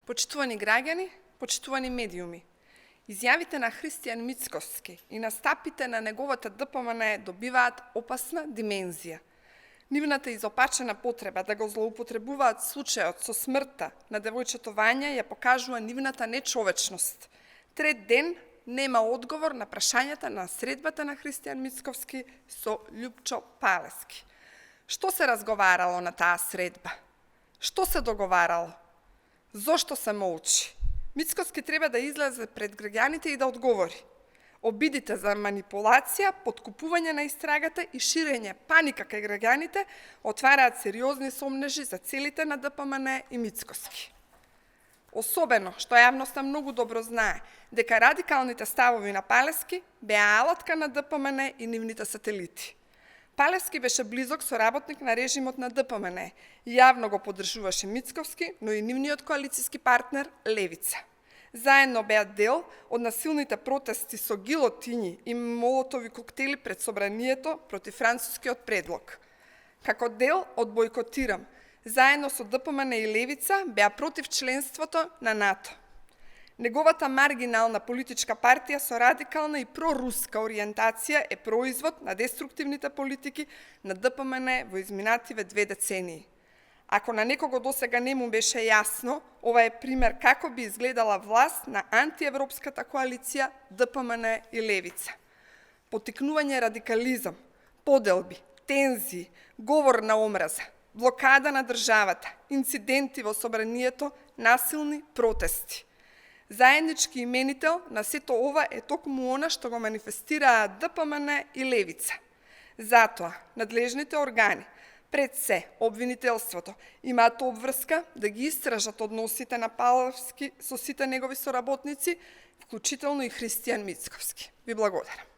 Почитувани граѓани, почитувани медиуми, изјавите на Христијан Мицковски и настапите на неговата ДПМН добиваат опасна димензија. Нивната изопачена потреба да го злоупотребуваат случајот со смртта на девојчето Вања ја покажува нивната нечовечност. Трет ден нема одговор на прашањата на средбата на Христијан Мицковски со Љупчо Палески. Што се разговарало на таа средба? Што се договарало? Зошто се молчи? Мицковски треба да излезе пред граѓаните и да одговори. Обидите за манипулација, подкупување на истрагата и ширење паника кај граѓаните отвараат сериозни сомнежи за целите на ДПМН и Мицковски. Особено што јавноста многу добро знае дека радикалните ставови на Палески беа алатка на ДПМН и нивните сателити. Палески беше близок соработник на режимот на ДПМН и јавно го поддржуваше Мицковски, но и нивниот коалициски партнер Левица. Заедно беа дел од насилните протести со гилотини и молотови коктели пред собранието против францускиот предлог. Како дел од Бојкотирам, заедно со ДПМН и Левица беа против членството на НАТО. Неговата маргинална политичка партија со радикална и проруска ориентација е производ на деструктивните политики на ДПМН во изминативе 2 децении. Ако на некого досега не му беше јасно, ова е пример како би изгледала власт на антиевропската коалиција ДПМН и Левица. Потикнување радикализам, поделби, тензии, говор на омраза, блокада на државата, инциденти во собранието, насилни протести. Заеднички именител на сето ова е токму она што го манифестираа ДПМН и Левица. Затоа, надлежните органи, пред се обвинителството, имаат обврска да ги истражат односите на Палески со сите негови соработници, вклучително и Христијан Мицковски. Ви благодарам.